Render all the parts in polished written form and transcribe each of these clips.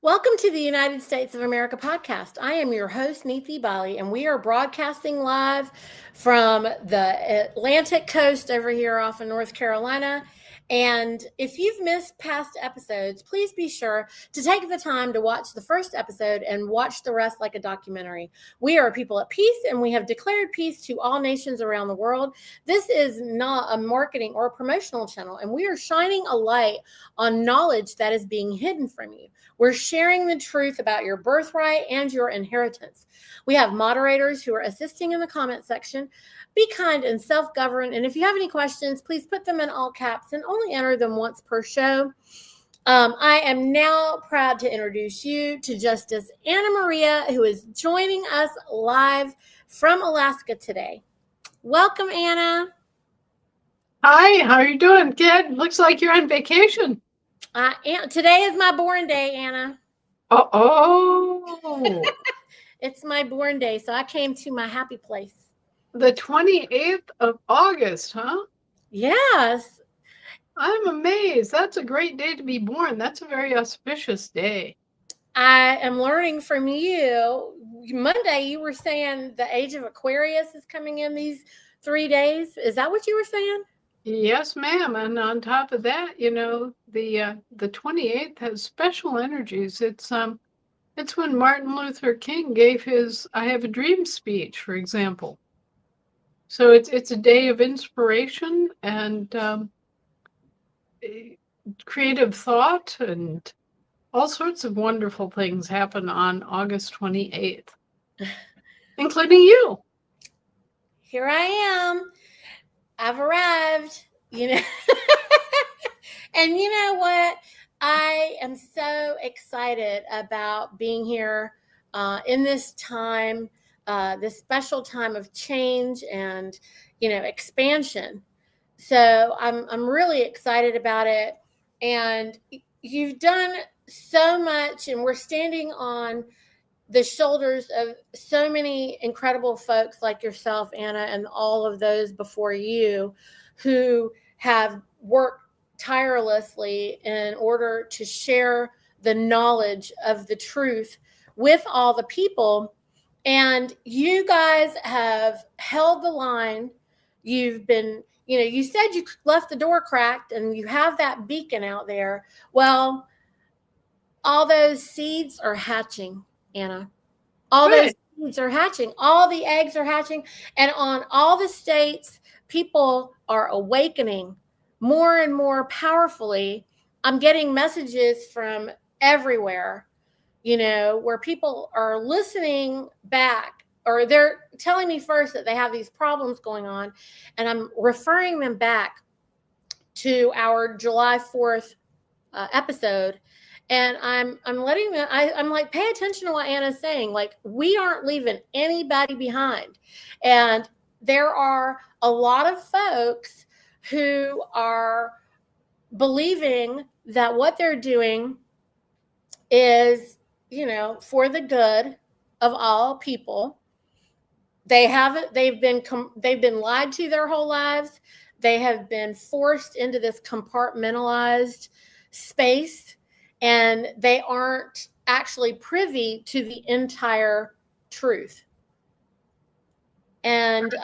Welcome to the United States of America podcast. I am your host, Niti, and we are broadcasting live from the Atlantic coast over here off of North Carolina. And if you've missed past episodes, please be sure to take the time to watch the first episode and watch the rest like a documentary. We are a people at peace, and we have declared peace to all nations around the world. This is not a marketing or a promotional channel, and we are shining a light on knowledge that is being hidden from you. We're sharing the truth about your birthright and your inheritance. We have moderators who are assisting in the comment section. Be kind and self-govern. And if you have any questions, please put them in all caps and only enter them once per show. I am now proud to introduce you to Justice Anna Maria, who is joining us live from Alaska today. Welcome, Anna. Hi, how are you doing, kid? Looks like you're on vacation. Today is my born day, Anna. Oh. It's my born day, so I came to my happy place. The 28th of August, huh? Yes. I'm amazed. That's a great day to be born. That's a very auspicious day. I am learning from you. Monday, you were saying the age of Aquarius is coming in these 3 days. Is that what you were saying? Yes, ma'am. And on top of that, the 28th has special energies. It's when Martin Luther King gave his "I Have a Dream" speech, for example. So it's a day of inspiration and creative thought, and all sorts of wonderful things happen on August 28th, including you. Here I am. I've arrived, And you know what? I am so excited about being here in this time, this special time of change and, expansion. So I'm really excited about it. And you've done so much, and we're standing on the shoulders of so many incredible folks like yourself, Anna, and all of those before you who have worked tirelessly in order to share the knowledge of the truth with all the people. And you guys have held the line. You've been, you said you left the door cracked and you have that beacon out there. Well, all those seeds are hatching, Anna. All those seeds are hatching. All the eggs are hatching. And on all the states, people are awakening more and more powerfully. I'm getting messages from everywhere, where people are listening back, or they're telling me first that they have these problems going on. And I'm referring them back to our July 4th episode. And I'm letting them, I'm like, pay attention to what Anna's saying. Like, we aren't leaving anybody behind. And there are a lot of folks who are believing that what they're doing is, for the good of all people. They've been lied to their whole lives. They have been forced into this compartmentalized space, and they aren't actually privy to the entire truth. And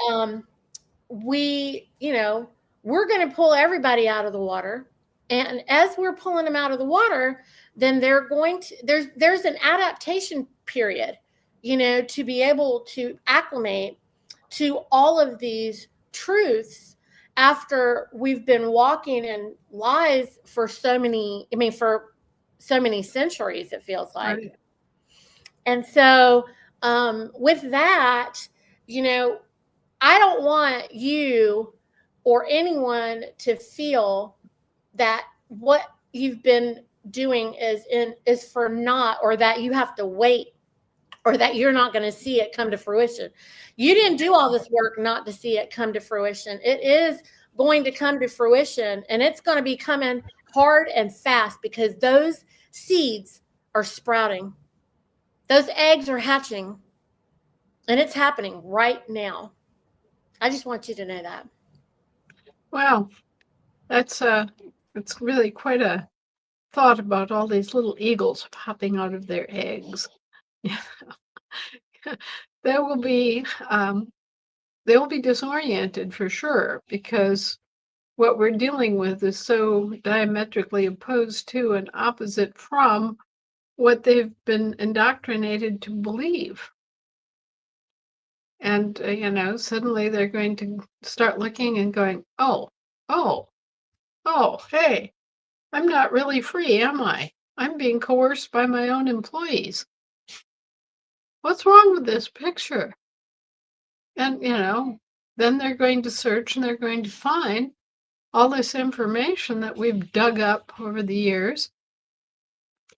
we're going to pull everybody out of the water. And as we're pulling them out of the water, then there's an adaptation period, to be able to acclimate to all of these truths after we've been walking in lies for so many centuries, it feels like. Right. And so with that, I don't want you or anyone to feel that what you've been doing is for naught, or that you have to wait, or that you're not going to see it come to fruition. You didn't do all this work not to see it come to fruition. It is going to come to fruition, and it's going to be coming hard and fast, because those seeds are sprouting. Those eggs are hatching, and it's happening right now. I just want you to know that. Wow. That's really quite a thought about all these little eagles popping out of their eggs. There will be they will be disoriented for sure, because what we're dealing with is so diametrically opposed to and opposite from what they've been indoctrinated to believe. And, suddenly they're going to start looking and going, oh, hey, I'm not really free, am I? I'm being coerced by my own employees. What's wrong with this picture? And, then they're going to search and they're going to find all this information that we've dug up over the years,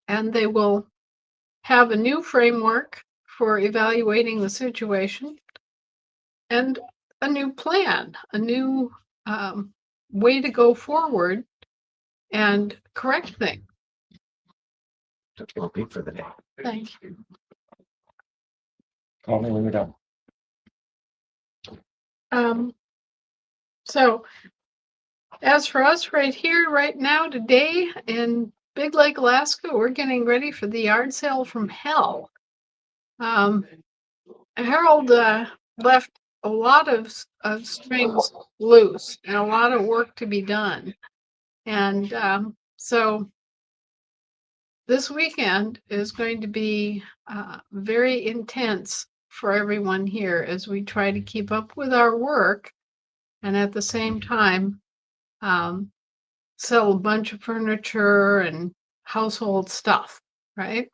and they will have a new framework for evaluating the situation and a new plan, a new way to go forward and correct things. We'll be for the day. Thank you. Call me when you're done. So as for us right here, right now, today in Big Lake, Alaska, we're getting ready for the yard sale from hell. Harold left a lot of strings loose and a lot of work to be done. And so this weekend is going to be very intense for everyone here as we try to keep up with our work and at the same time sell a bunch of furniture and household stuff, right?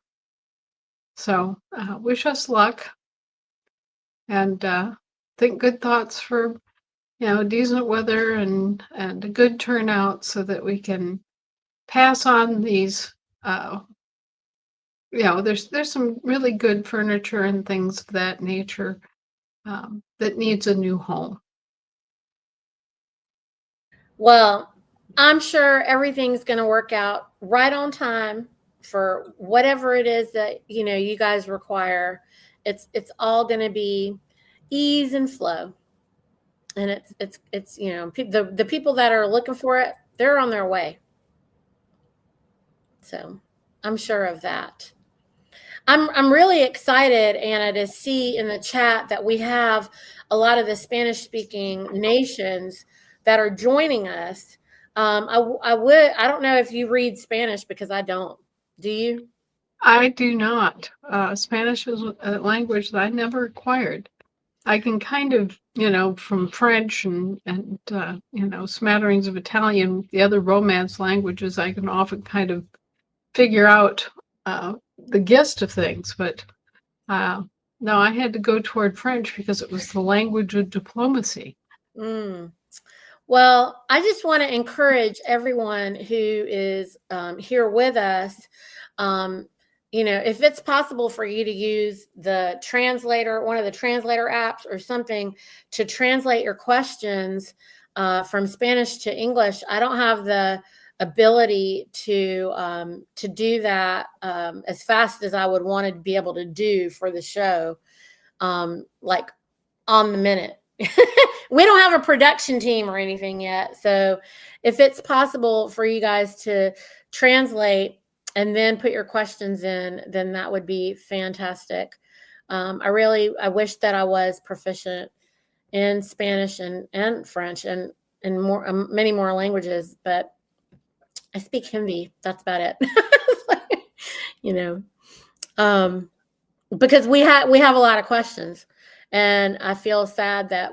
So wish us luck, and think good thoughts for decent weather and a good turnout so that we can pass on these there's some really good furniture and things of that nature that needs a new home. Well, I'm sure everything's going to work out right on time for whatever it is that you guys require. It's all going to be ease and flow, and it's the people that are looking for it, they're on their way. So I'm sure of that. I'm really excited, Anna, to see in the chat that we have a lot of the Spanish speaking nations that are joining us. I don't know if you read Spanish, because I don't. Do you? I do not. Spanish is a language that I never acquired. I can kind of, from French and smatterings of Italian, the other Romance languages, I can often kind of figure out the gist of things. But no, I had to go toward French because it was the language of diplomacy. Mm. Well, I just want to encourage everyone who is here with us. If it's possible for you to use the translator, one of the translator apps or something, to translate your questions from Spanish to English. I don't have the ability to do that as fast as I would want to be able to do for the show, like on the minute. We don't have a production team or anything yet. So if it's possible for you guys to translate and then put your questions in, then that would be fantastic. I wish that I was proficient in Spanish and French and more, many more languages, but I speak Hindi. That's about it. Because we have a lot of questions, and I feel sad that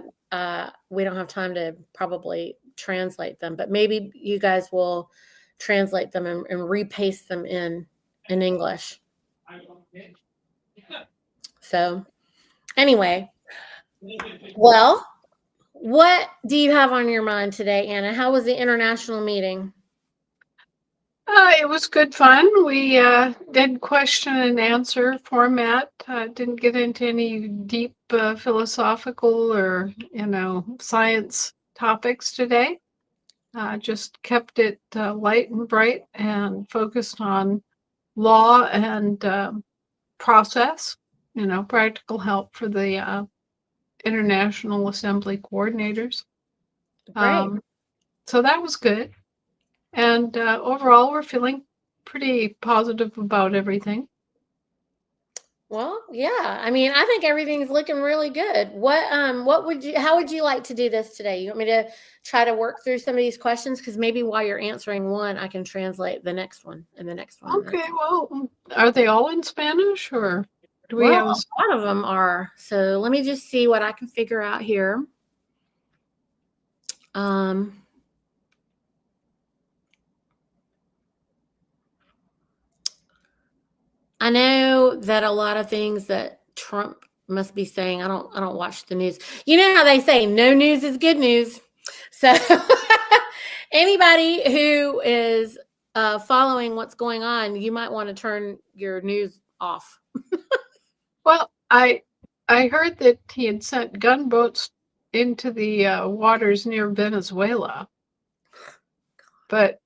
we don't have time to probably translate them, but maybe you guys will translate them and repaste them in English. So anyway, well, what do you have on your mind today, Anna? How was the international meeting? It was good fun. We did question and answer format. Didn't get into any deep philosophical or science topics today. Just kept it light and bright and focused on law and process. Practical help for the International Assembly coordinators. Great. So that was good. And overall, we're feeling pretty positive about everything. Well, yeah. I mean, I think everything's looking really good. How would you like to do this today? You want me to try to work through some of these questions? Because maybe while you're answering one, I can translate the next one and the next one. Okay, well, are they all in Spanish or do we Well, have? a lot of them are. So let me just see what I can figure out here. I know that a lot of things that Trump must be saying. I don't watch the news. You know how they say no news is good news. So anybody who is following what's going on, you might want to turn your news off. Well, I heard that he had sent gunboats into the waters near Venezuela. But,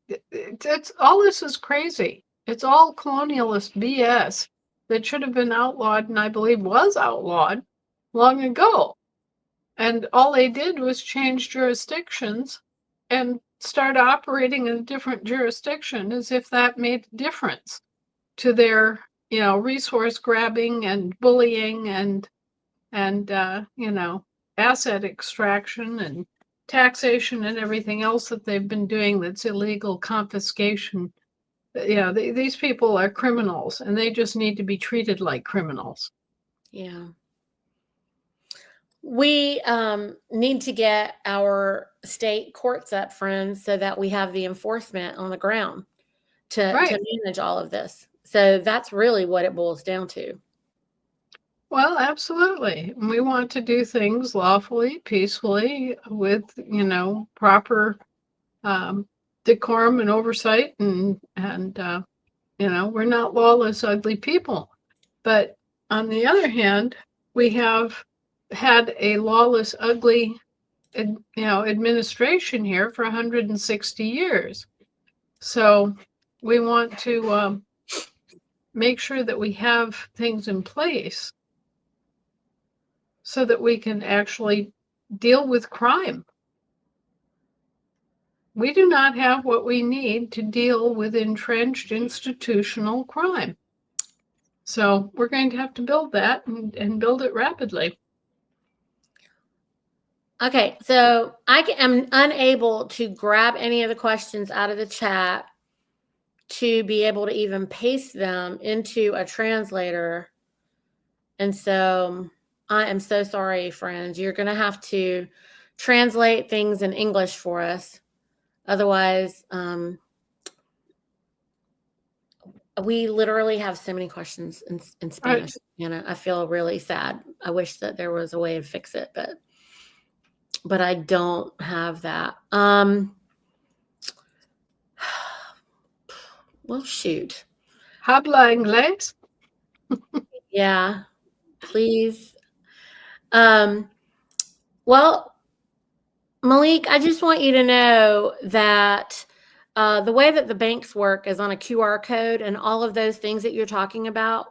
it's all this is crazy. It's all colonialist BS that should have been outlawed and I believe was outlawed long ago. And all they did was change jurisdictions and start operating in a different jurisdiction as if that made a difference to their, resource grabbing and bullying and asset extraction and taxation and everything else that they've been doing that's illegal, confiscation. These people are criminals and they just need to be treated like criminals. Yeah. We need to get our state courts up, friends, so that we have the enforcement on the ground to manage all of this. So that's really what it boils down to. Well, absolutely. We want to do things lawfully, peacefully, with, proper decorum and oversight, and we're not lawless, ugly people. But on the other hand, we have had a lawless, ugly, administration here for 160 years. So we want to make sure that we have things in place so that we can actually deal with crime. We do not have what we need to deal with entrenched institutional crime. So we're going to have to build that and build it rapidly. Okay, so I am unable to grab any of the questions out of the chat to be able to even paste them into a translator. And so I am so sorry, friends. You're going to have to translate things in English for us. Otherwise, we literally have so many questions in Spanish. And I feel really sad. I wish that there was a way to fix it, but I don't have that. Well, shoot. Habla inglés? Yeah, please. Well, Malik, I just want you to know that the way that the banks work is on a QR code, and all of those things that you're talking about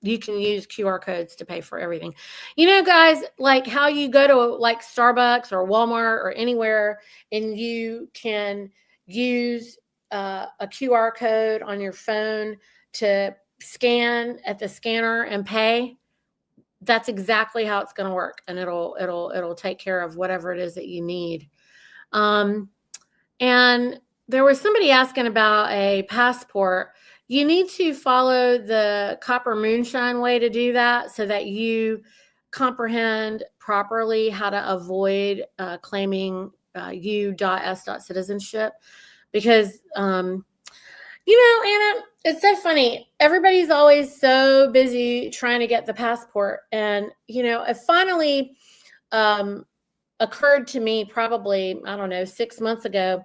you can use QR codes to pay for everything. Guys, like how you go to like Starbucks or Walmart or anywhere, and you can use a QR code on your phone to scan at the scanner and pay. That's exactly how it's going to work, and it'll take care of whatever it is that you need. And there was somebody asking about a passport. You need to follow the Copper Moonshine way to do that, so that you comprehend properly how to avoid claiming U.S. citizenship, because Anna, it's so funny. Everybody's always so busy trying to get the passport. And, it finally occurred to me probably, I don't know, 6 months ago,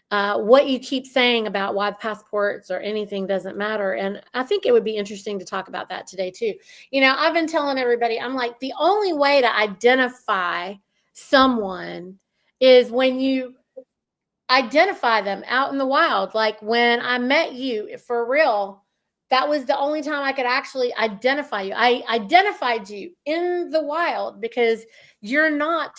what you keep saying about why passports or anything doesn't matter. And I think it would be interesting to talk about that today too. I've been telling everybody, I'm like, the only way to identify someone is when you identify them out in the wild. Like when I met you, for real, that was the only time I could actually identify you. I identified you in the wild because you're not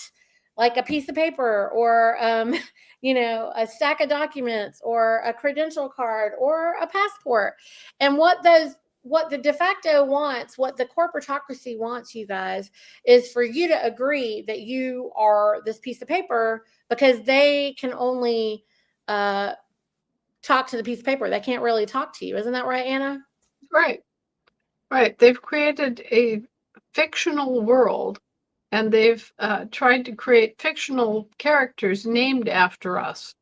like a piece of paper or a stack of documents or a credential card or a passport. And what the de facto wants, what the corporatocracy wants, you guys, is for you to agree that you are this piece of paper, because they can only talk to the piece of paper. They can't really talk to you. Isn't that right, Anna? Right, right. They've created a fictional world, and they've tried to create fictional characters named after us.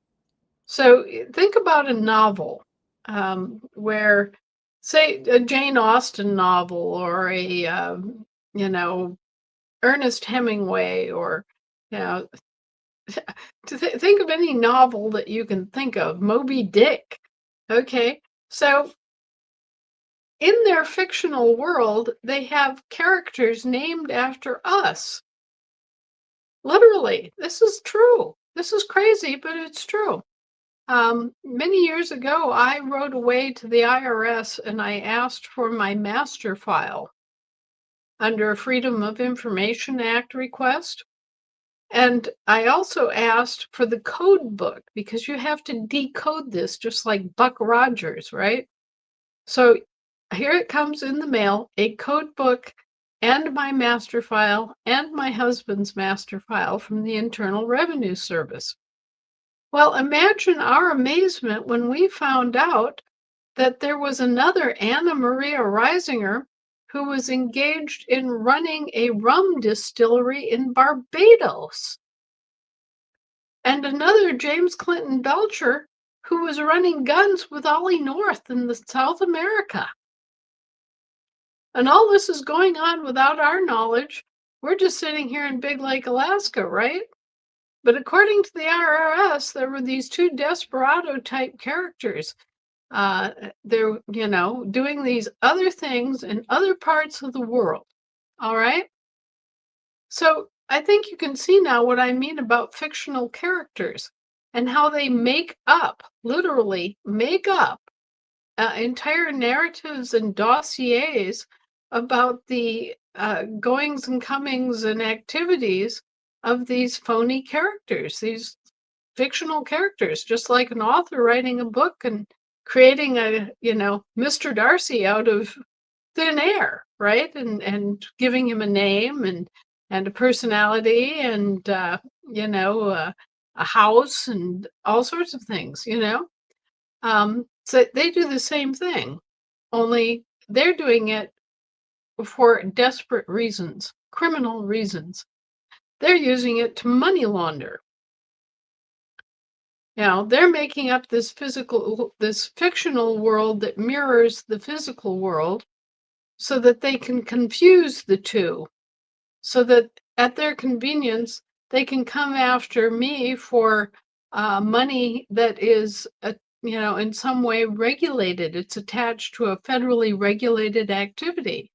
So think about a novel where, say, a Jane Austen novel or a, Ernest Hemingway, or, you know, think of any novel that you can think of, Moby Dick. Okay, so in their fictional world, they have characters named after us. Literally, this is true. This is crazy, but it's true. Many years ago, I wrote away to the IRS and I asked for my master file under a Freedom of Information Act request. And I also asked for the code book, because you have to decode this just like Buck Rogers, right? So here it comes in the mail, a code book and my master file and my husband's master file from the Internal Revenue Service. Well, imagine our amazement when we found out that there was another Anna Maria Reisinger who was engaged in running a rum distillery in Barbados, and another James Clinton Belcher who was running guns with Ollie North in South America. And all this is going on without our knowledge. We're just sitting here in Big Lake, Alaska, right? But according to the IRS, there were these two desperado type characters. They're, doing these other things in other parts of the world. All right. So I think you can see now what I mean about fictional characters and how they make up, literally make up entire narratives and dossiers about the goings and comings and activities of these phony characters, these fictional characters, just like an author writing a book and creating a, Mr. Darcy out of thin air, right? And giving him a name and a personality and, a house and all sorts of things, So they do the same thing, only they're doing it for desperate reasons, criminal reasons. They're using it to money launder. They're making up this fictional world that mirrors the physical world so that they can confuse the two, so that at their convenience, they can come after me for money that is, in some way regulated. It's attached to a federally regulated activity.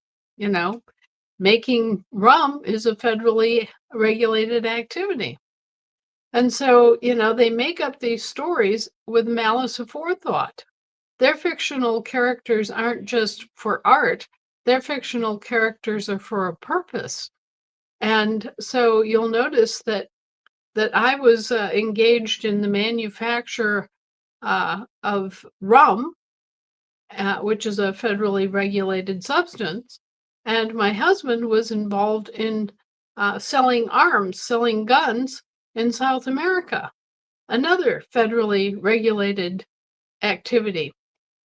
Making rum is a federally regulated activity. And so, they make up these stories with malice aforethought. Their fictional characters aren't just for art, their fictional characters are for a purpose. And so you'll notice that I was engaged in the manufacture of rum, which is a federally regulated substance, and my husband was involved in selling arms, selling guns in South America, another federally regulated activity.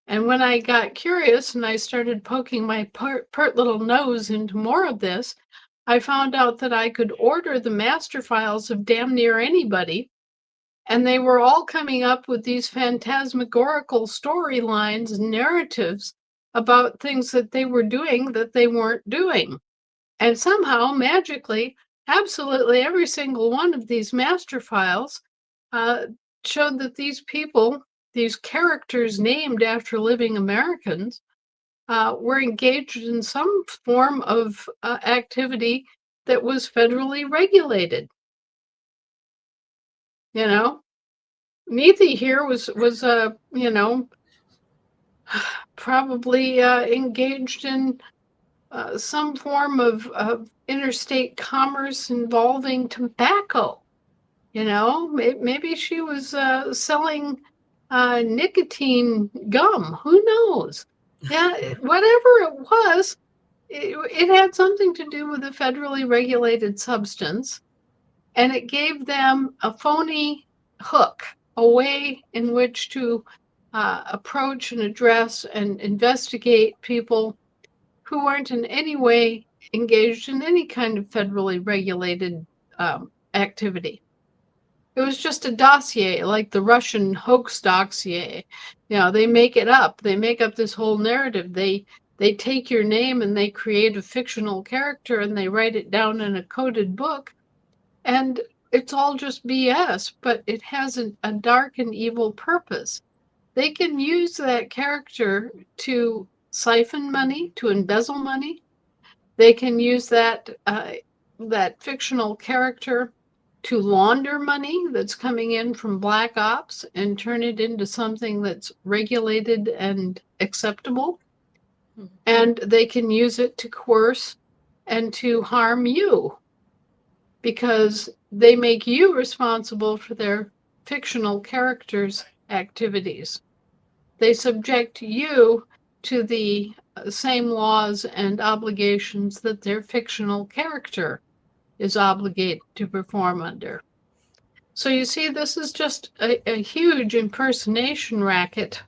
And when I got curious and I started poking my pert little nose into more of this, I found out that I could order the master files of damn near anybody, and they were all coming up with these phantasmagorical storylines and narratives about things that they were doing that they weren't doing. And somehow, magically, absolutely every single one of these master files showed that these people, these characters named after living Americans, were engaged in some form of activity that was federally regulated. Niti here was probably engaged in some form of interstate commerce involving tobacco. Maybe she was selling nicotine gum. Who knows? Yeah, whatever it was, it had something to do with a federally regulated substance, and it gave them a phony hook, a way in which to approach and address and investigate people who weren't in any way engaged in any kind of federally regulated activity. It was just a dossier, like the Russian hoax dossier. They make it up. They make up this whole narrative. They take your name and they create a fictional character and they write it down in a coded book. And it's all just BS, but it has a dark and evil purpose. They can use that character to siphon money, to embezzle money. They can use that fictional character to launder money that's coming in from black ops and turn it into something that's regulated and acceptable. And they can use it to coerce and to harm you because they make you responsible for their fictional characters' activities. They subject you to the same laws and obligations that their fictional character is obligated to perform under. So you see, this is just a huge impersonation racket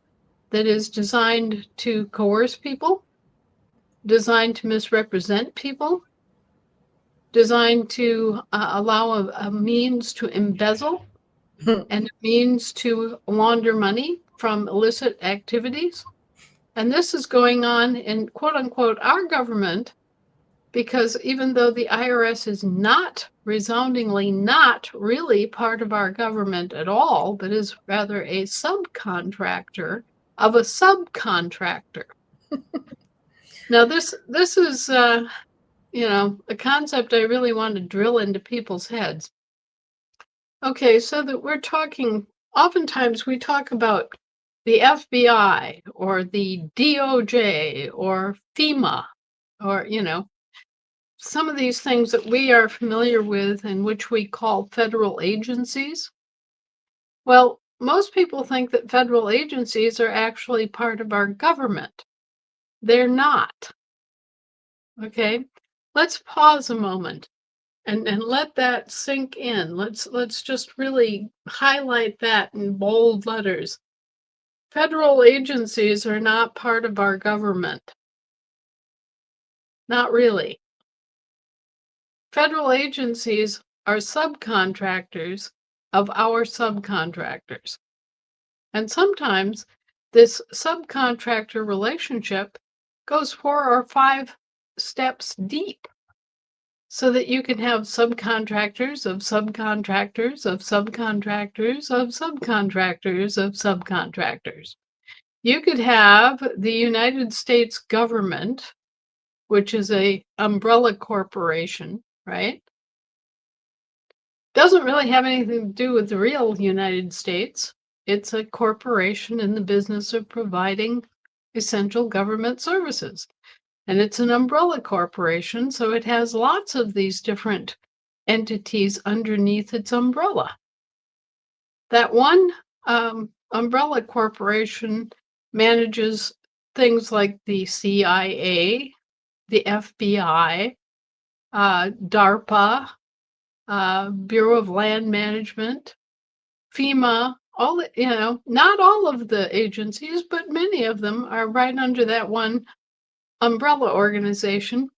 that is designed to coerce people, designed to misrepresent people, designed to allow a means to embezzle and a means to launder money from illicit activities. And this is going on in quote unquote our government, because even though the IRS is not resoundingly not really part of our government at all, but is rather a subcontractor of a subcontractor. Now, this is a concept I really want to drill into people's heads. Okay, so that we're talking, oftentimes we talk about the FBI or the DOJ or FEMA or, some of these things that we are familiar with and which we call federal agencies. Well, most people think that federal agencies are actually part of our government. They're not. Okay, let's pause a moment and let that sink in. Let's just really highlight that in bold letters. Federal agencies are not part of our government. Not really. Federal agencies are subcontractors of our subcontractors. And sometimes this subcontractor relationship goes 4 or 5 steps deep so that you can have subcontractors of subcontractors of subcontractors of subcontractors of subcontractors. You could have the United States government, which is a umbrella corporation, right? Doesn't really have anything to do with the real United States. It's a corporation in the business of providing essential government services. And it's an umbrella corporation, so it has lots of these different entities underneath its umbrella. That one umbrella corporation manages things like the CIA, the FBI, DARPA, Bureau of Land Management, FEMA, not all of the agencies, but many of them are right under that one umbrella organization.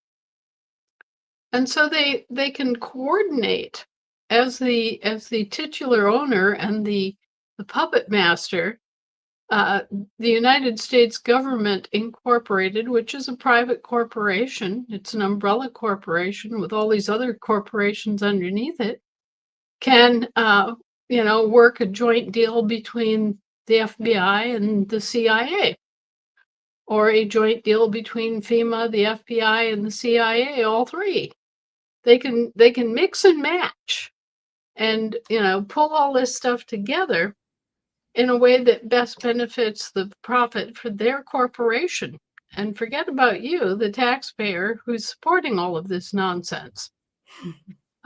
And so they can coordinate as the titular owner and the puppet master. The United States government incorporated, which is a private corporation, it's an umbrella corporation with all these other corporations underneath it, can work a joint deal between the FBI and the CIA, or a joint deal between FEMA, the FBI, and the CIA, all three. They can mix and match and pull all this stuff together in a way that best benefits the profit for their corporation. and forget about you, the taxpayer, who's supporting all of this nonsense.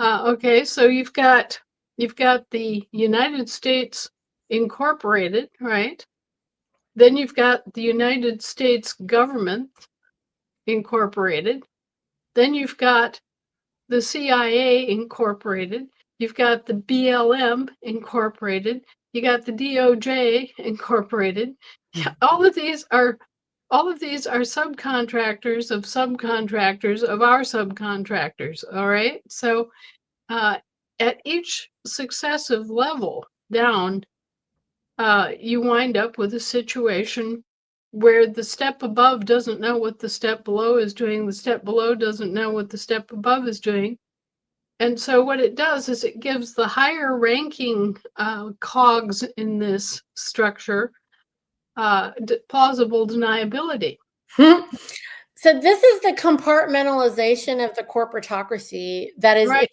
Okay, so you've got the United States Incorporated, right? Then you've got the United States Government Incorporated. Then you've got the CIA Incorporated. You've got the BLM Incorporated. You got the DOJ Incorporated. Yeah, all of these are subcontractors of subcontractors of our subcontractors. All right, so at each successive level down, you wind up with a situation where the step above doesn't know what the step below is doing, the step below doesn't know what the step above is doing. And so what it does is it gives the higher ranking cogs in this structure plausible deniability. So this is the compartmentalization of the corporatocracy that is Right.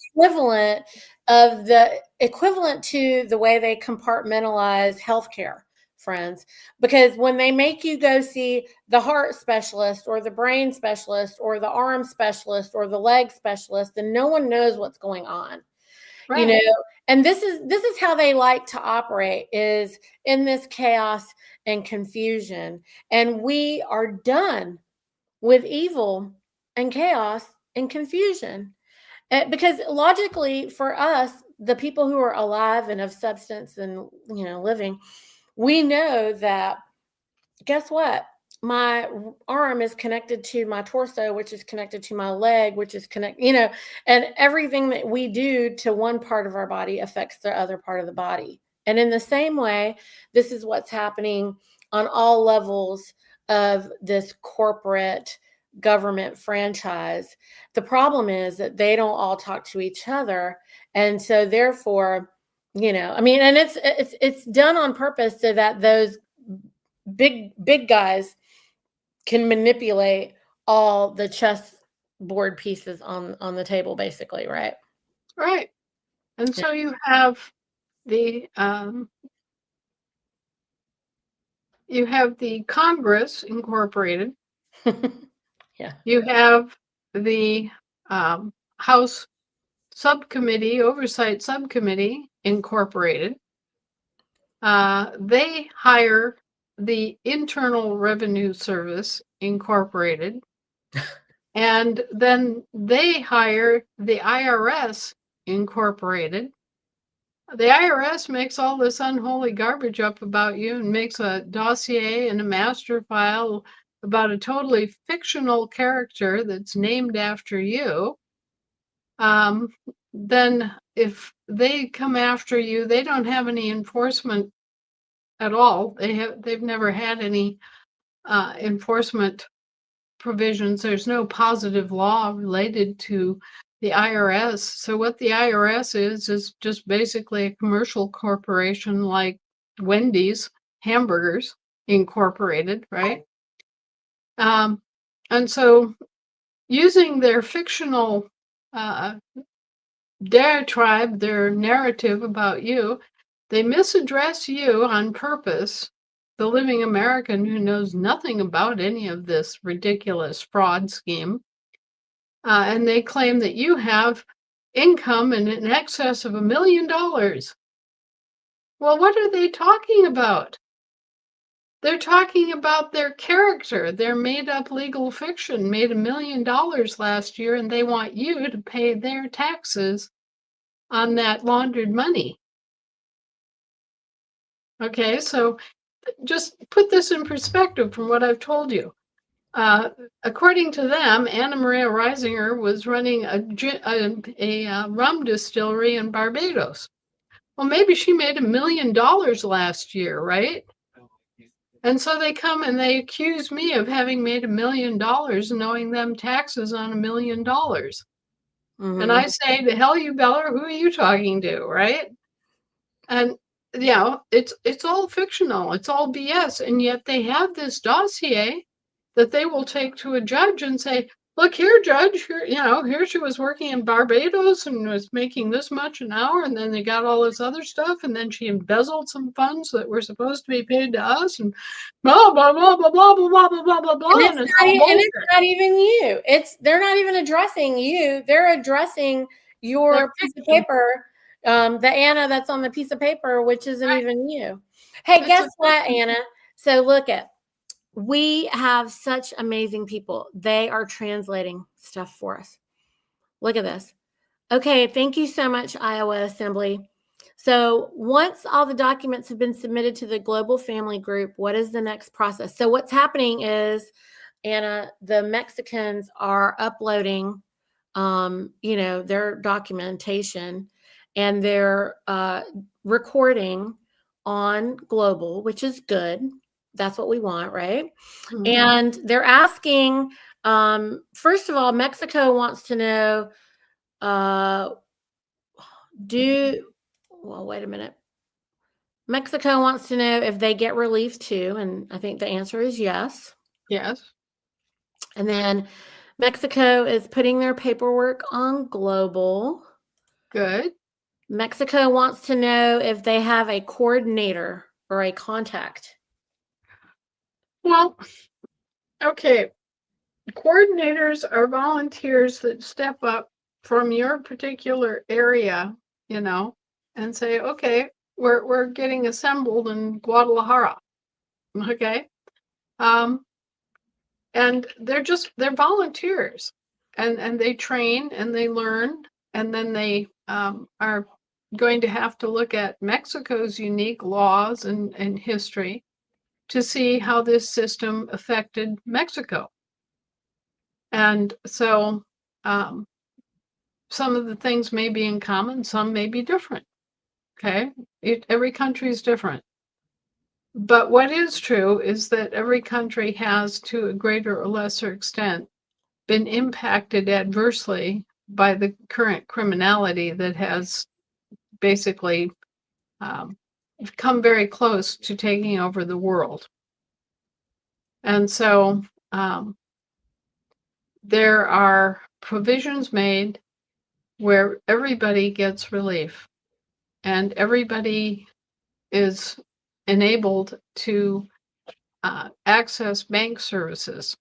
equivalent to the way they compartmentalize healthcare, friends. Because when they make you go see the heart specialist or the brain specialist or the arm specialist or the leg specialist, and no one knows what's going on. Right. You know, and this is how they like to operate, is in this chaos and confusion. And we are done with evil and chaos and confusion. Because logically, for us, the people who are alive and of substance and living, we know that, guess what? My arm is connected to my torso, which is connected to my leg, which is and everything that we do to one part of our body affects the other part of the body. And in the same way, this is what's happening on all levels of this corporate government franchise. The problem is that they don't all talk to each other. And so therefore, and it's done on purpose so that those big guys can manipulate all the chess board pieces on the table, basically, right? Right. And so you have the Congress Incorporated. Yeah. You have the House Oversight Subcommittee Incorporated. They hire the Internal Revenue Service Incorporated. And then they hire the IRS Incorporated. The IRS makes all this unholy garbage up about you and makes a dossier and a master file about a totally fictional character that's named after you. Then if they come after you, they don't have any enforcement at all. They've never had any enforcement provisions. There's no positive law related to the IRS. So what the IRS is just basically a commercial corporation like Wendy's Hamburgers Incorporated, right? And so using their fictional diatribe, their narrative about you, they misaddress you on purpose, the living American who knows nothing about any of this ridiculous fraud scheme. And they claim that you have income in excess of $1 million. Well, what are they talking about? They're talking about their character. Their made-up legal fiction made $1 million last year, and they want you to pay their taxes on that laundered money. Okay, so just put this in perspective from what I've told you. According to them, Anna Maria Reisinger was running a rum distillery in Barbados. Well, maybe she made $1 million last year, right? And so they come and they accuse me of having made $1 million and owing them taxes on $1 million. Mm-hmm. And I say, the hell you beller, who are you talking to, right? And it's all fictional, it's all BS, and yet they have this dossier that they will take to a judge and say, look here, Judge, here, here she was working in Barbados and was making this much an hour, and then they got all this other stuff, and then she embezzled some funds that were supposed to be paid to us, and blah, blah, blah, blah, blah, blah, blah, blah, blah, blah, blah, and it's all and bullshit. it's not even you. They're not even addressing you. They're addressing your piece of paper, the Anna that's on the piece of paper, which isn't even you. Hey, guess what, Anna? So look at, we have such amazing people. They are translating stuff for us. Look at this. Okay, thank you so much, Iowa Assembly. So once all the documents have been submitted to the global family group, what is the next process? So what's happening is, Anna, the Mexicans are uploading, their documentation, and they're recording on global, which is good. That's what we want, right? Mhm. And they're asking, first of all, Mexico wants to know, wait a minute. Mexico wants to know if they get relief too, and I think the answer is yes. Yes. And then Mexico is putting their paperwork on global. Good. Mexico wants to know if they have a coordinator or a contact. Well, okay. Coordinators are volunteers that step up from your particular area, and say, okay, we're getting assembled in Guadalajara. Okay. And they're volunteers, and they train and they learn, and then they are going to have to look at Mexico's unique laws and history to see how this system affected Mexico. And so some of the things may be in common, some may be different. Okay. Every country is different. But what is true is that every country has, to a greater or lesser extent, been impacted adversely by the current criminality that has basically come very close to taking over the world. And so there are provisions made where everybody gets relief and everybody is enabled to access bank services,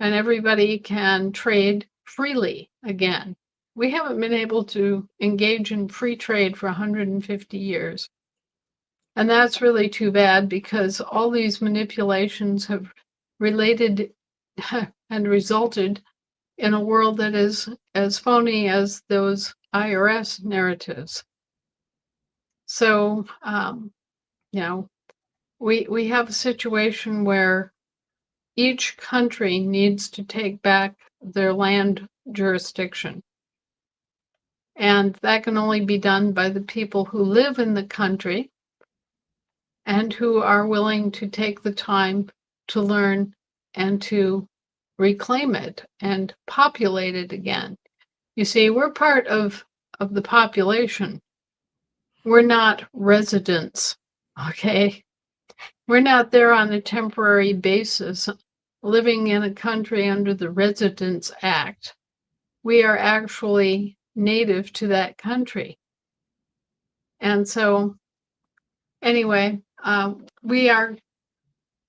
and everybody can trade freely again. We haven't been able to engage in free trade for 150 years. And that's really too bad, because all these manipulations have related and resulted in a world that is as phony as those IRS narratives. So, we have a situation where each country needs to take back their land jurisdiction. And that can only be done by the people who live in the country and who are willing to take the time to learn and to reclaim it and populate it again. You see, we're part of the population. We're not residents, okay? We're not there on a temporary basis living in a country under the Residence Act. We are actually native to that country. And so, anyway, we are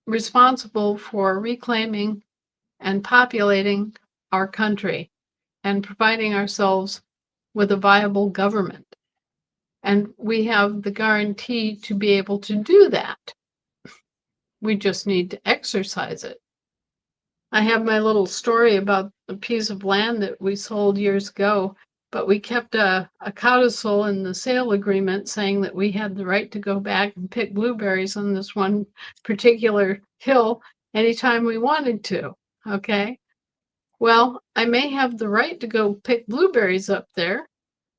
responsible for reclaiming and populating our country and providing ourselves with a viable government. And we have the guarantee to be able to do that. We just need to exercise it. I have my little story about a piece of land that we sold years ago, but we kept a codicil in the sale agreement saying that we had the right to go back and pick blueberries on this one particular hill anytime we wanted to. Okay. Well, I may have the right to go pick blueberries up there,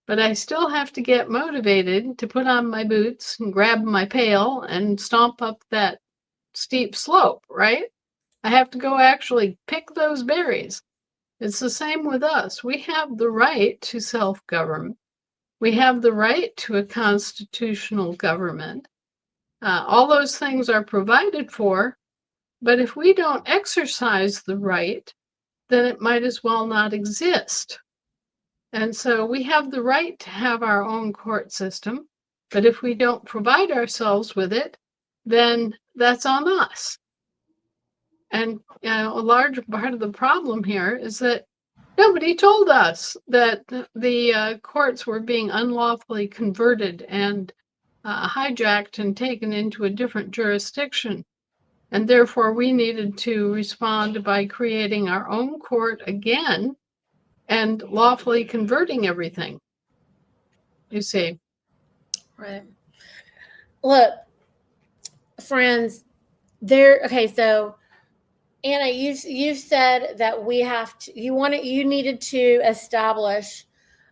but I still have to get motivated to put on my boots and grab my pail and stomp up that steep slope, right? I have to go actually pick those berries. It's the same with us. We have the right to self-govern. We have the right to a constitutional government. All those things are provided for, but if we don't exercise the right, then it might as well not exist. And so we have the right to have our own court system, but if we don't provide ourselves with it, then that's on us. And a large part of the problem here is that nobody told us that the courts were being unlawfully converted and hijacked and taken into a different jurisdiction. And therefore, we needed to respond by creating our own court again and lawfully converting everything. You see. Right. Look, friends, okay, so Anna, you said that we have to, you needed to establish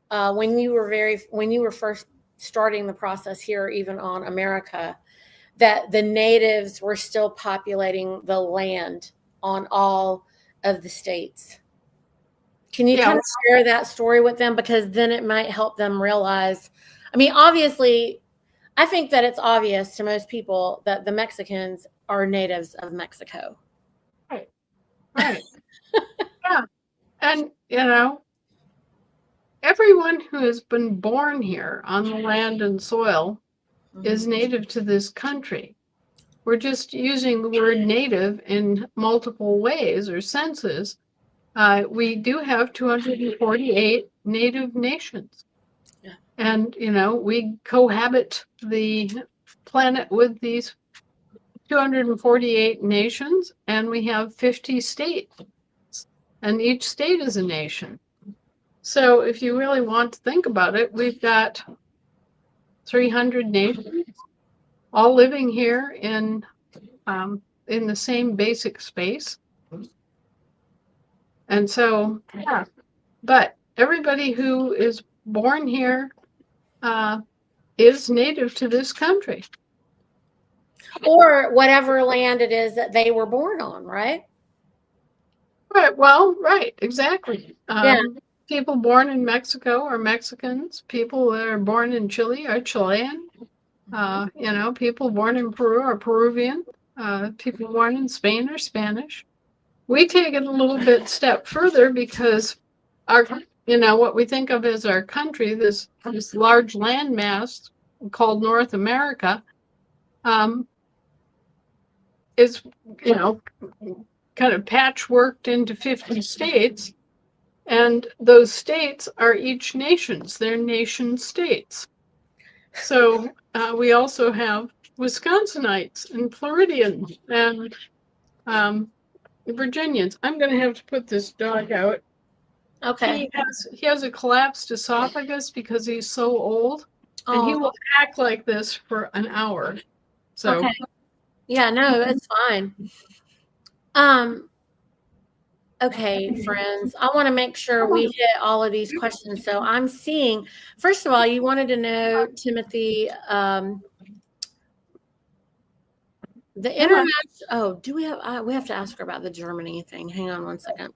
when you were first starting the process here, even on America, that the natives were still populating the land on all of the states. Can you kind of share that story with them? Because then it might help them realize, I mean, obviously, I think that it's obvious to most people that the Mexicans are natives of Mexico. Right. Right. Yeah. And, everyone who has been born here on the land and soil is native to this country. We're just using the word native in multiple ways or senses. We do have 248 native nations. Yeah. And, we cohabit the planet with these 248 nations, and we have 50 states. And each state is a nation. So if you really want to think about it, we've got 300 nations all living here in the same basic space. And so, yeah, but everybody who is born here is native to this country. Or whatever land it is that they were born on, right? Right. Well, right. Exactly. Yeah. People born in Mexico are Mexicans. People that are born in Chile are Chilean. People born in Peru are Peruvian. People born in Spain are Spanish. We take it a little bit step further because what we think of as our country, this large landmass called North America, is, kind of patchworked into 50 states. And those states are each nations. They're nation states. So we also have Wisconsinites and Floridians and Virginians. I'm going to have to put this dog out. Okay. He has a collapsed esophagus because he's so old, and he will act like this for an hour. So. Okay. Yeah, no, it's fine. Okay, friends, I want to make sure we hit all of these questions. So I'm seeing, first of all, you wanted to know, Timothy, the international. Oh, do we have to ask her about the Germany thing? Hang on one second.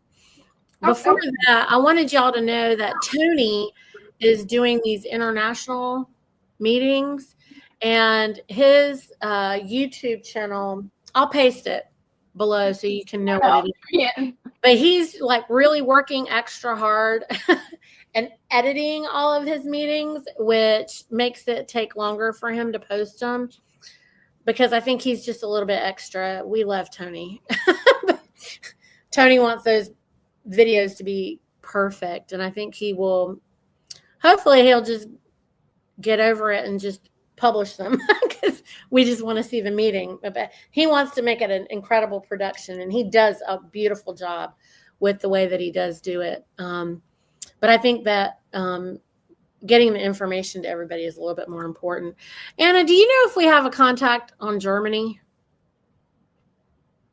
Before that, I wanted y'all to know that Tony is doing these international meetings, and his YouTube channel, I'll paste it below so you can know what it is. Yeah. But he's like really working extra hard and editing all of his meetings, which makes it take longer for him to post them, because I think he's just a little bit extra. We love Tony. Tony wants those videos to be perfect, and I think hopefully he'll just get over it and just publish them, because we just want to see the meeting. But he wants to make it an incredible production, and he does a beautiful job with the way that he does do it. But I think that getting the information to everybody is a little bit more important. Anna, do you know if we have a contact on Germany?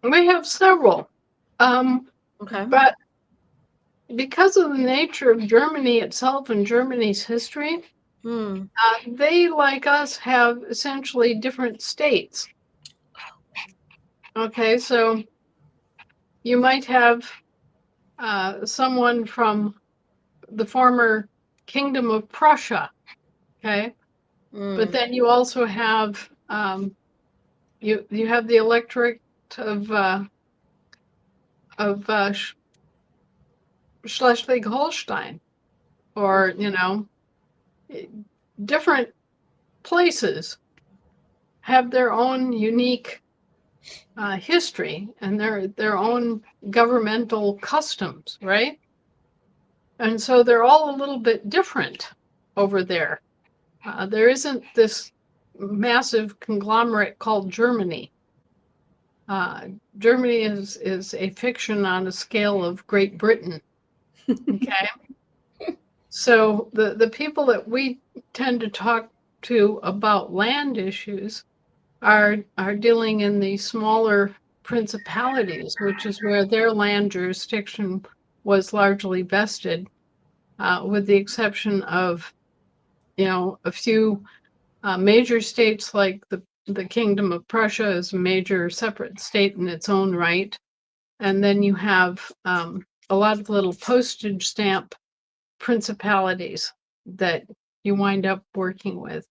We have several. Okay. But because of the nature of Germany itself and Germany's history, they, like us, have essentially different states. Okay, so you might have someone from the former Kingdom of Prussia, okay? But then you also have you have the electorate of Schleswig-Holstein, or, different places have their own unique history and their own governmental customs, right? And so they're all a little bit different over there. There isn't this massive conglomerate called Germany. Germany is a fiction on a scale of Great Britain. Okay. So the people that we tend to talk to about land issues are dealing in the smaller principalities, which is where their land jurisdiction was largely vested, with the exception of, a few major states like the Kingdom of Prussia is a major separate state in its own right. And then you have a lot of little postage stamp principalities that you wind up working with.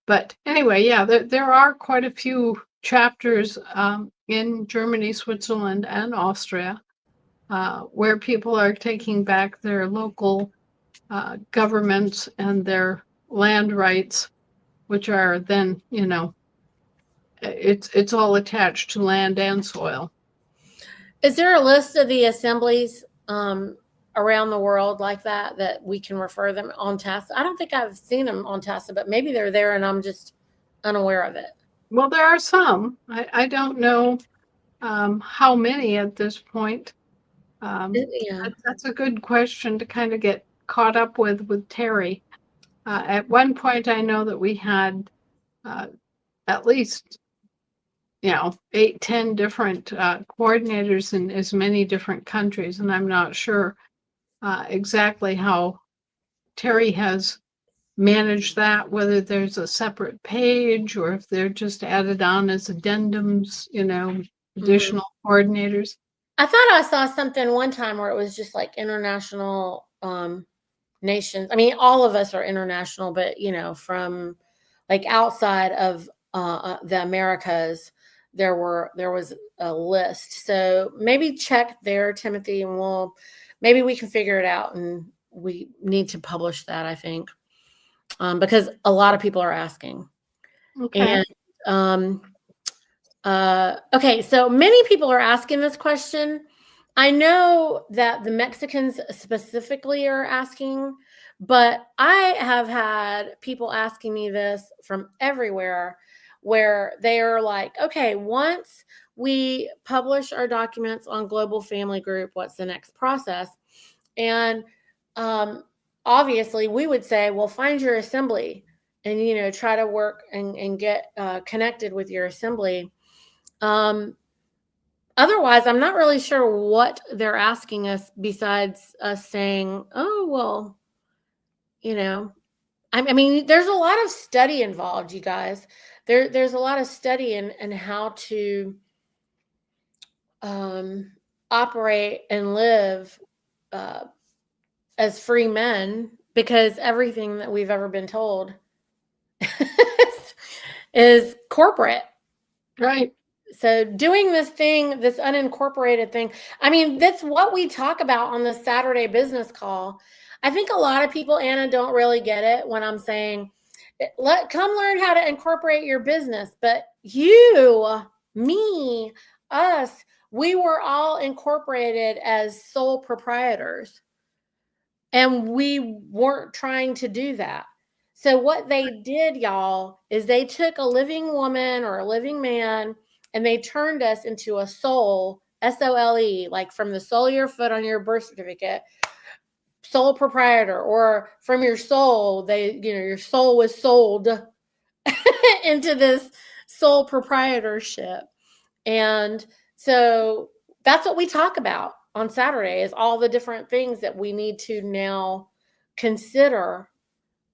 But anyway, yeah, there are quite a few chapters in Germany, Switzerland, and Austria where people are taking back their local governments and their land rights, which are then, it's all attached to land and soil. Is there a list of the assemblies around the world like that we can refer them on TASA? I don't think I've seen them on TASA, but maybe they're there and I'm just unaware of it. Well, there are some. I don't know how many at this point. Yeah. That's a good question to kind of get caught up with Terry. At one point, I know that we had at least 8, 10 different coordinators in as many different countries, and I'm not sure exactly how Terry has managed that, whether there's a separate page or if they're just added on as addendums, additional coordinators. I thought I saw something one time where it was just like international nations. I mean, all of us are international, but from like outside of the Americas, there was a list. So maybe check there, Timothy, and maybe we can figure it out, and we need to publish that, I think, because a lot of people are asking. Okay. And okay, so many people are asking this question. I know that the Mexicans specifically are asking, but I have had people asking me this from everywhere where they are like, okay, once we publish our documents on Global Family Group, what's the next process? And obviously, we would say, well, find your assembly and, try to work and get connected with your assembly. Otherwise, I'm not really sure what they're asking us besides us saying, oh, well, I mean, there's a lot of study involved, you guys. There's a lot of study in how to operate and live as free men, because everything that we've ever been told is corporate. Right. So doing this thing, this unincorporated thing, I mean, that's what we talk about on the Saturday business call. I think a lot of people, Anna, don't really get it when I'm saying, come learn how to incorporate your business. But you, me, us, we were all incorporated as sole proprietors. And we weren't trying to do that. So what they did, y'all, is they took a living woman or a living man and they turned us into a soul, SOLE, like from the sole of your foot on your birth certificate, sole proprietor, or from your soul, your soul was sold into this sole proprietorship. And so that's what we talk about on Saturday, is all the different things that we need to now consider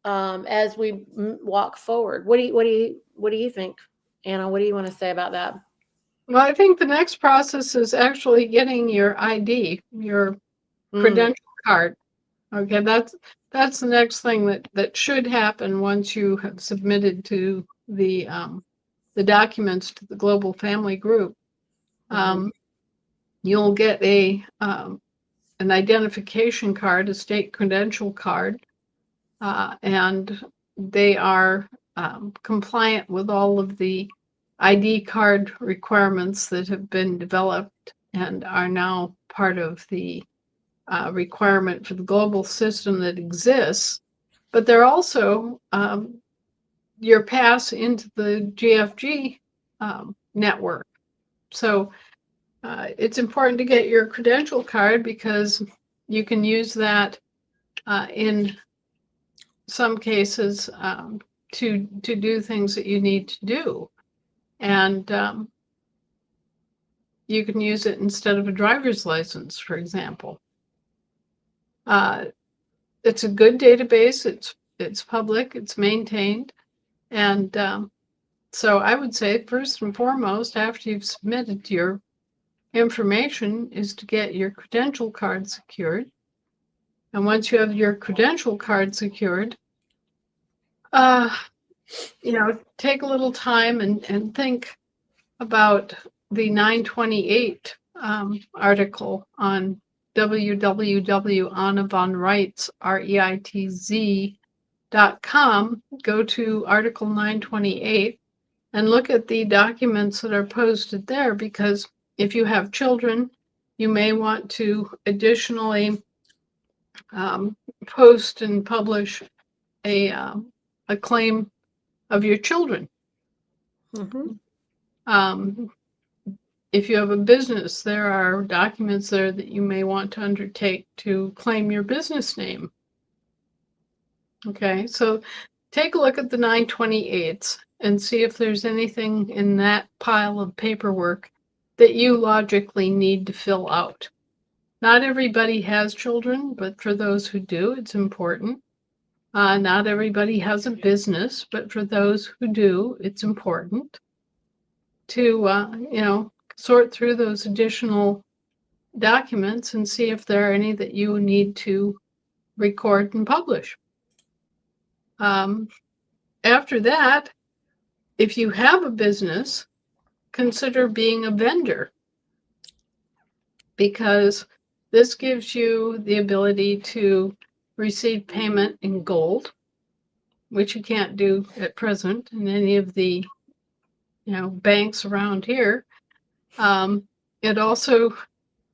as we walk forward. What do you think, Anna? What do you want to say about that? Well, I think the next process is actually getting your ID, your credential card. Okay, that's the next thing that should happen once you have submitted to the documents to the Global Family Group. You'll get a an identification card, a state credential card, and they are compliant with all of the ID card requirements that have been developed and are now part of the requirement for the global system that exists. But they're also your pass into the GFG network. So it's important to get your credential card because you can use that in some cases to do things that you need to do. And you can use it instead of a driver's license, for example. It's a good database. It's public. It's maintained. And so I would say first and foremost, after you've submitted your information, is to get your credential card secured. And once you have your credential card secured, take a little time and think about the 928 article on www.annavonreitz.com. Go to Article 928 and look at the documents that are posted there, because if you have children, you may want to additionally post and publish a claim of your children. Mm-hmm. If you have a business, there are documents there that you may want to undertake to claim your business name. Okay, so take a look at the 928s and see if there's anything in that pile of paperwork that you logically need to fill out. Not everybody has children, but for those who do, it's important. Not everybody has a business, but for those who do, it's important to, sort through those additional documents and see if there are any that you need to record and publish. After that, if you have a business, consider being a vendor, because this gives you the ability to receive payment in gold, which you can't do at present in any of the banks around here. It also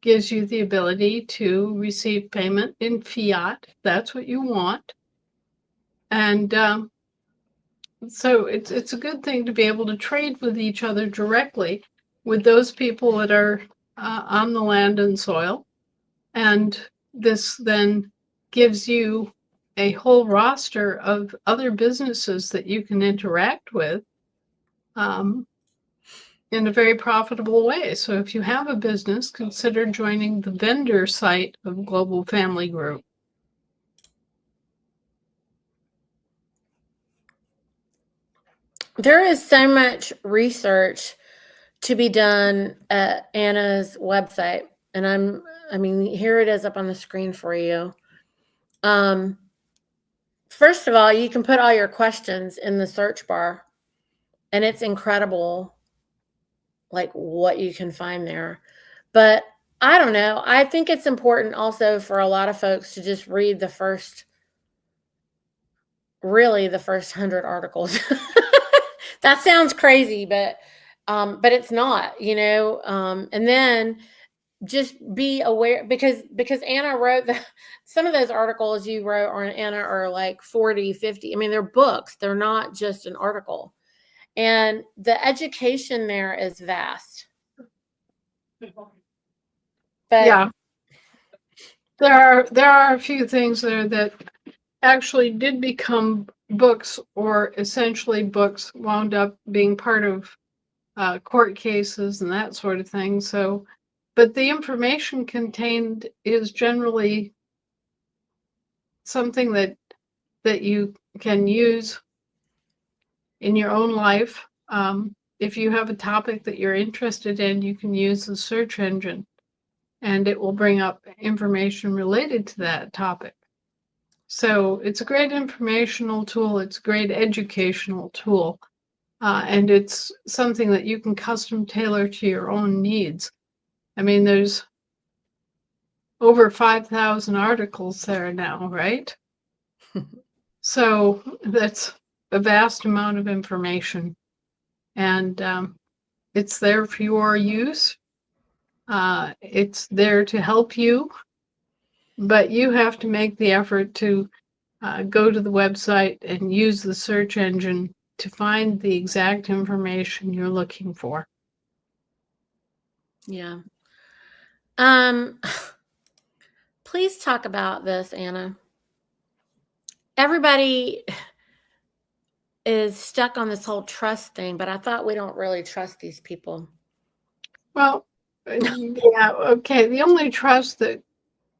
gives you the ability to receive payment in fiat. That's what you want. And so it's a good thing to be able to trade with each other directly with those people that are on the land and soil. And this then gives you a whole roster of other businesses that you can interact with in a very profitable way. So if you have a business, consider joining the vendor site of Global Family Group. There is so much research to be done at Anna's website. And here it is up on the screen for you. First of all, you can put all your questions in the search bar, and it's incredible, like what you can find there. But I don't know. I think it's important also for a lot of folks to just read the first 100 articles. That sounds crazy, but it's not, and then just be aware, because Anna wrote some of those articles you wrote on Anna are like 40, 50. I mean, they're books. They're not just an article. And the education there is vast. But yeah, there are a few things there that actually did become books, or essentially books wound up being part of court cases and that sort of thing. So, but the information contained is generally something that you can use in your own life. If you have a topic that you're interested in, you can use the search engine and it will bring up information related to that topic. So it's a great informational tool. It's a great educational tool. And it's something that you can custom tailor to your own needs. I mean, there's over 5,000 articles there now, right? So that's a vast amount of information. And it's there for your use. It's there to help you, but you have to make the effort to go to the website and use the search engine to find the exact information you're looking for. Yeah. Please talk about this, Anna. Everybody is stuck on this whole trust thing, but I thought we don't really trust these people. Well, yeah, okay. The only trust that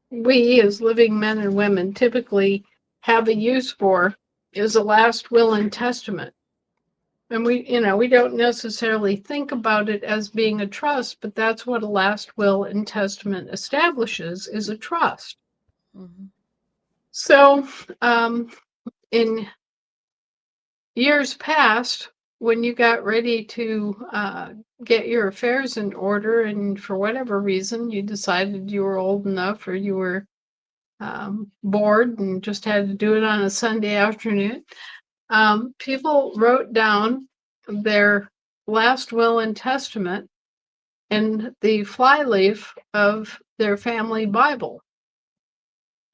we as living men and women typically have a use for is a last will and testament. And we don't necessarily think about it as being a trust, but that's what a last will and testament establishes, is a trust. Mm-hmm. So, in years past, when you got ready to get your affairs in order, and for whatever reason you decided you were old enough, or you were bored and just had to do it on a Sunday afternoon, people wrote down their last will and testament in the flyleaf of their family Bible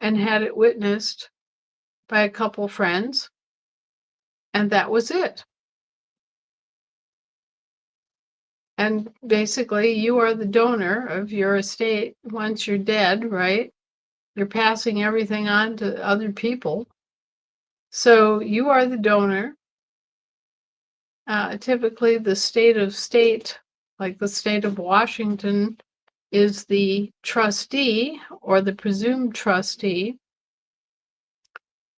and had it witnessed by a couple friends, and that was it. And basically, you are the donor of your estate once you're dead, right? You're passing everything on to other people. So you are the donor. Typically, the state, like the state of Washington, is the trustee or the presumed trustee.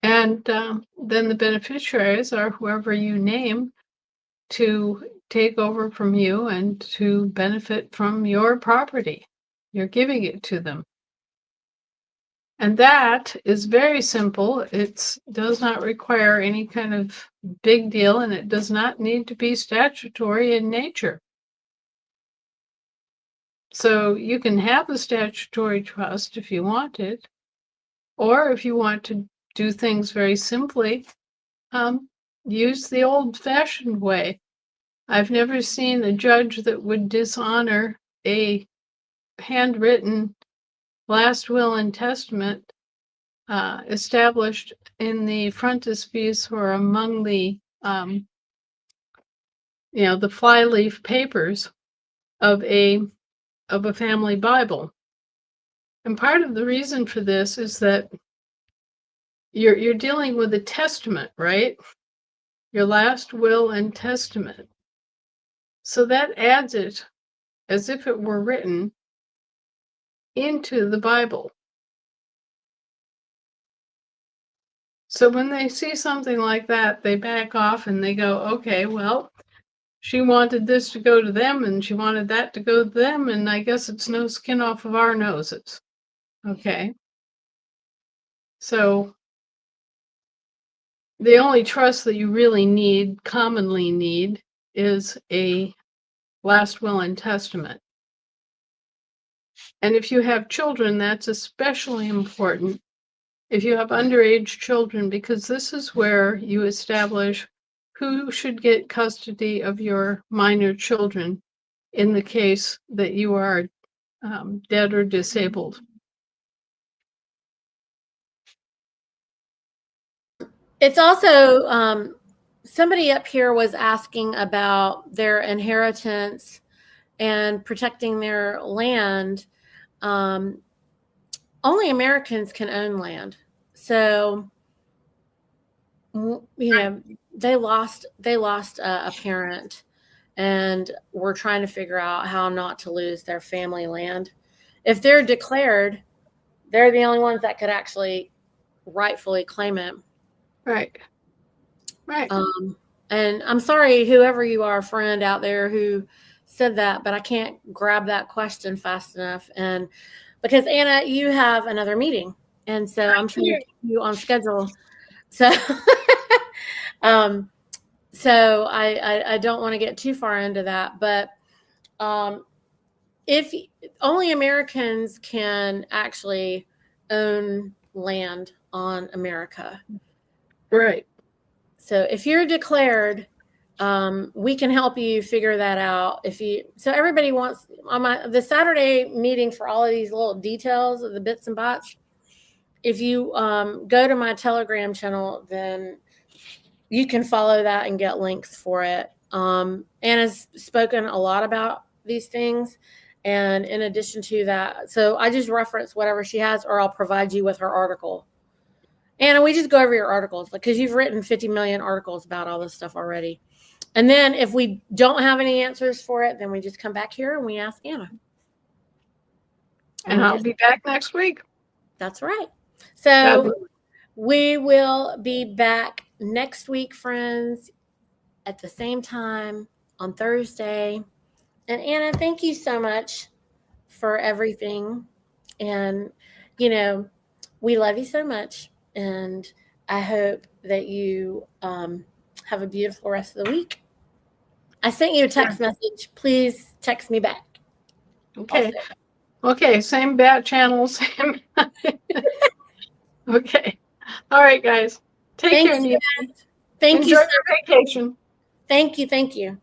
And then the beneficiaries are whoever you name to take over from you and to benefit from your property. You're giving it to them. And that is very simple. It does not require any kind of big deal, and it does not need to be statutory in nature. So you can have a statutory trust if you want it, or if you want to do things very simply, use the old-fashioned way. I've never seen a judge that would dishonor a handwritten last will and testament established in the frontispiece or among the the flyleaf papers of a family Bible. And part of the reason for this is that you're dealing with a testament, right? Your last will and testament. So that adds it, as if it were written, into the Bible. So when they see something like that, they back off and they go, okay, well, she wanted this to go to them and she wanted that to go to them, and I guess it's no skin off of our noses. Okay. So the only trust that you really commonly need, is a last will and testament. And if you have children, that's especially important. If you have underage children, because this is where you establish who should get custody of your minor children in the case that you are dead or disabled. It's also somebody up here was asking about their inheritance and protecting their land. Only Americans can own land. So, they lost a parent, and we're trying to figure out how not to lose their family land. If they're declared, they're the only ones that could actually rightfully claim it. Right. Right. And I'm sorry, whoever you are, friend out there who said that, but I can't grab that question fast enough. And because Anna, you have another meeting, and so I'm trying to keep you on schedule. So, so I don't want to get too far into that, but if only Americans can actually own land on America. Right. So if you're declared, we can help you figure that out. So everybody wants on the Saturday meeting for all of these little details of the bits and bots. If you go to my Telegram channel, then you can follow that and get links for it. Anna's spoken a lot about these things. And in addition to that, so I just reference whatever she has, or I'll provide you with her article. Anna, we just go over your articles because you've written 50 million articles about all this stuff already. And then if we don't have any answers for it, then we just come back here and we ask Anna. And I'll be back next week. That's right. So we will be back next week, friends, at the same time on Thursday. And Anna, thank you so much for everything. And, you know, we love you so much. And I hope that you have a beautiful rest of the week. I sent you a text message. Please text me back. Okay. Also. Okay. Same bat channel. Same. Okay. All right, guys. Take care, Niti. Thank you. Enjoy your vacation. Thank you. Thank you.